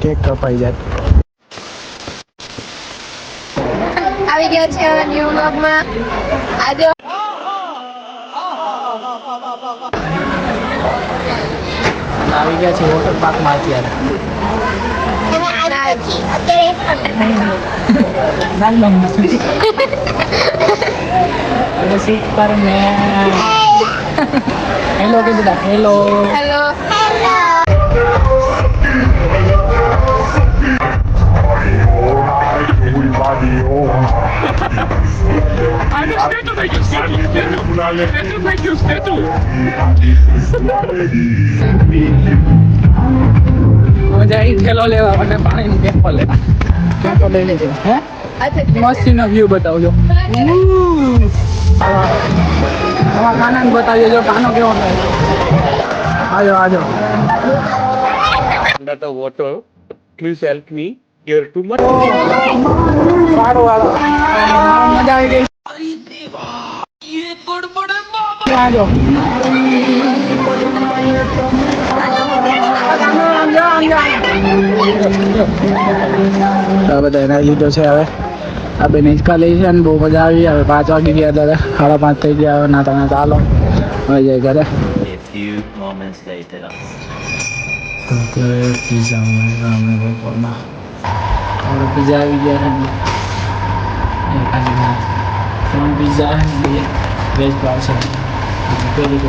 Cake કપાઈ જાય. આવી ગયો છે ન્યુ વ્લોગમાં. આજે આવી ગયા છે વોટર પાર્કમાં અત્યારે. Superman. હેલો કીધું. Hello hello. મજા આવી થેલો લેવા અને પાણીની કેમ્પો લેવા. કેમ્પો લઈ લેજો. હે મસ્તીનો વ્યૂ બતાવજો. તમારા કાનાને બતાવજો જો કાનો કેવો થાય. આજો under the water. Please help me. Here too much. વાળો મજા આવી ગઈ. આજો બધા એના લીધો છે. હવે આ બે નિષ્કા લઈ છે ને બહુ મજા આવી. હવે 5 વાગી ગયા દાદા, 5:30 થઈ ગયા. હવે નાતા ચાલો હવે જાય ઘરે. A few moments later. Pizza અમે બપોરના હવે પીઝા આવી ગયા છે. ત્રણ પીઝા વેજ પાર્સલ પેલી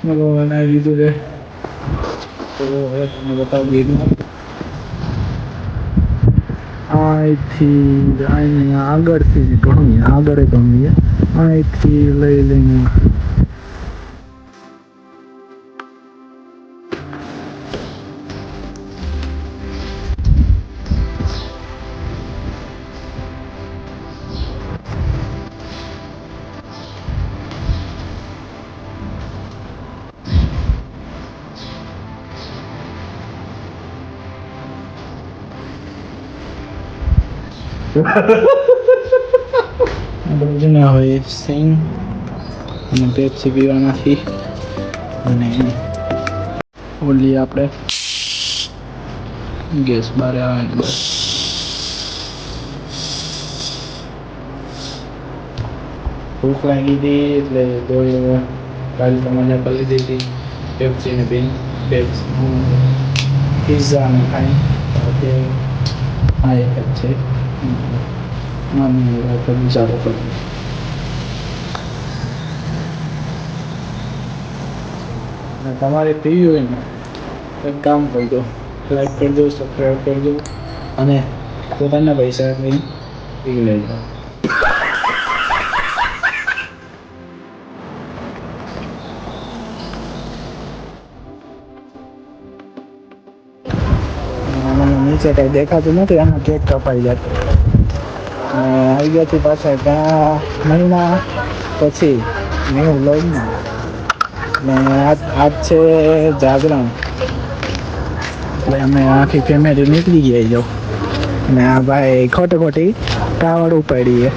બનાવી લીધું છે. તો હવે તમને બતાવું બીજું. અહીંથી અહીંયા આગળથી ઘણું આગળ ઘણું છે. અહીંથી લઈ લઈને બધું હોય સિંગ અને પેપ્સી પીવાનાથી અને ઓલી આપણે ગેસ બારે આવે ને બસ. ભૂખ લાગી હતી એટલે દોડી ગાડી તો મજા કરી લીધી હતી. પેપ્સી ને પેપ્સી પિઝા ને ખાઈ આ એક જ છે. ચાલો તમારે પીવી હોય ને એક કામ કરજો, લાઈક કરજો, સબસ્ક્રાઈબ કરજો અને પોતાના પૈસા પી લેજો. નીચે કઈ દેખાતું નથી. આમાં કેક કપાઈ જતો. આવી ગયા છે પાછા ઘણા મહિના પછી ન્યુ વ્લોગમાં. ને આજ છે જાગરણ એટલે અમે આખી ફેમિલી નીકળી ગયા જો. ને આ ભાઈ ખોટી કાવડ ઉપાડી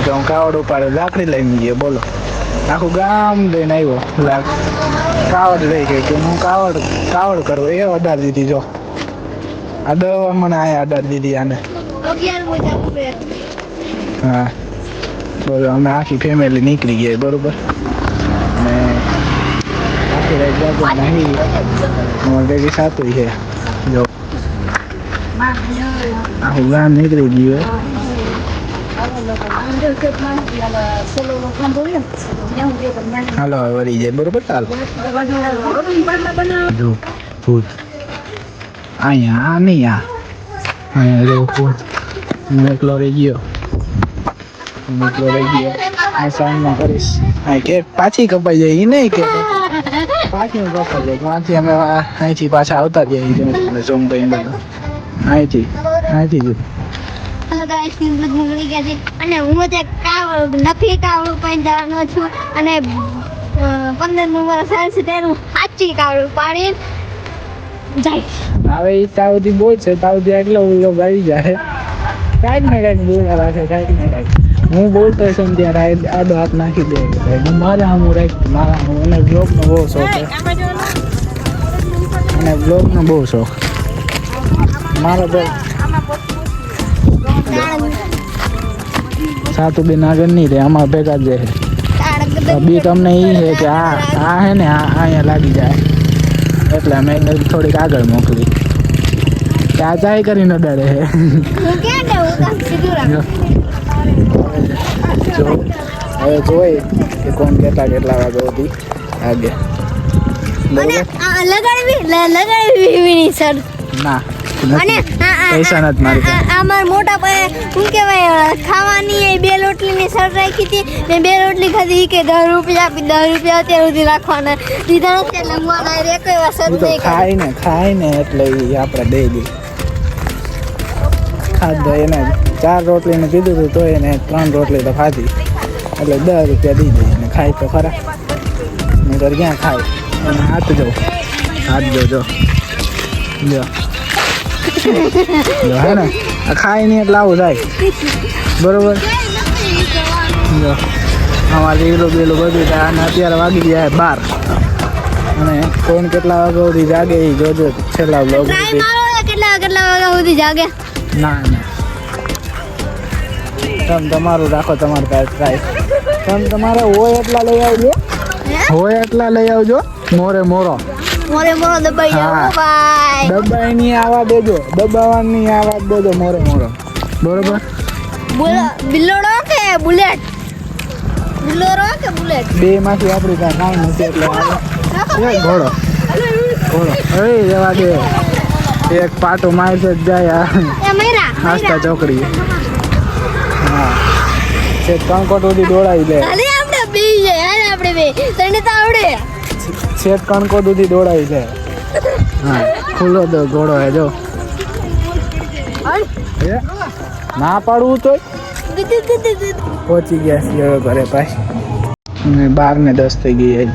તો હું કાવડ ઉપાડે લાકડી લઈને ગયો. બોલો આખું ગામ લઈને આવ્યો. કાવડ લઈ ગઈ કે હું કાવડ કરું એ અડાર દીધી જો. આ દવા મને આ અડાર દીધી આને. હા બોલો અમે આખી ફેમિલી નીકળી ગયા બરોબર. ને આખી રાત જાગો નહીં ભેગી સાતું છે જો. આખું ગામ નીકળી ગયું. હાલો હવે વળી જાય બરોબર. ચાલો જો ભૂત અહીંયા નહીં અહીંયા જો ભૂત. હું એકલો રહી ગયો. સાઈડમાં કરીશ. કે પાછી કપાઈ જાય એ નહીં કે પાછી કપાઈ જાય. ત્યાંથી અમે અહીંથી પાછા આવતા જઈએ ઝૂમ કરીને બધા અહીંથી જ. અને હું નકલી કાવડું પહેરવાનો છું અને 15 વર્ષ થશે તેનું સાચી કાવડું પાડી જાય. હવે એ તાવથી બોલ છે તાવથી એટલો આવી જાય. કાંઈક ને કાંઈક બોલા રાખે કાંઈક ને કાંઈક. હું બોલતો હશે ને ત્યારે આડો હાથ નાખી દે હું મારા હું રાખ મારા મને બ્લોગનો બહુ શોખ છે અને બ્લોગનો બહુ શોખ મારો તો સાતું બેન આગળ નહીં રહે અમારા ભેગા જ રહે બી તમને એ છે કે આ હે ને આ અહીંયા લાગી જાય એટલે મેં થોડીક આગળ મોકલી ત્યાં ચાય કરીને ડરે હે હું ક્યાં દઉં કામ સીધું રાખ જો હવે જોઈ કે કોણ કેટલા વાગે હતી આગે અને આ લગાડવી સર ના અને પૈસા નથી મારી પાસે. અમાર મોટા ભાઈ શું કહેવાય ખાવાની એ 2 રોટલીની સર રાખી હતી ને 2 રોટલી ખાધી કે 10 રૂપિયા આપી 10 રૂપિયા અત્યાર સુધી રાખવાના દીધા નથી એટલે લંગવાના એક એવા સર ઈ તો ખાય ને એટલે ઈ આપણે દઈ દઈ ખાધો એને 4 રોટલીને કીધું હતું તો એને 3 રોટલી તો ખાધી એટલે 10 રૂપિયા દી દઈ ને ખાય તો ખરા નહીંતર ક્યાં ખાય અને હાથ જો જો હે ને આ ખાય નહીં એટલે આવું થાય બરોબર જો અમારે રીલું બીલું બધું થાય અને અત્યારે વાગી જાય 12 અને કોણ કેટલા વાગ્યા સુધી જાગે એ જોજો છેલ્લા બ્લોગ સુધી કેટલા વાગ્યા સુધી જાગે ના તમે તમારું રાખો તમારું કાંઈ ટ્રાય તમે તમારે હોય એટલા લઈ આવજો મોરે મોરો દબાઈ જાવ હા. ભાઈ દબાઈની આવા દેજો દબાવવાની આવા દેજો મોરે મોરો બરોબર બિલ્લોડો કે બુલેટ બિલ્લોડો કે બુલેટ બે માંથી આપણી કાંઈ કામ નથી એટલે આવે. એ ઘોડો હવે જવા દે એક પાટો મારશે જ જાય આસ્તા ચોકડી હા છે કંકોટ સુધી દોડાવી દે અરે આપણે બે આપણે બે તને તો આવડે છેક કણકોટ સુધી દોડાવી દે હા ખુલ્લો દો ઘોડો હે જો હે? ના પાડવું તો પહોંચી ગયા છીએ હવે ઘરે પાછી 12:10 થઈ ગઈ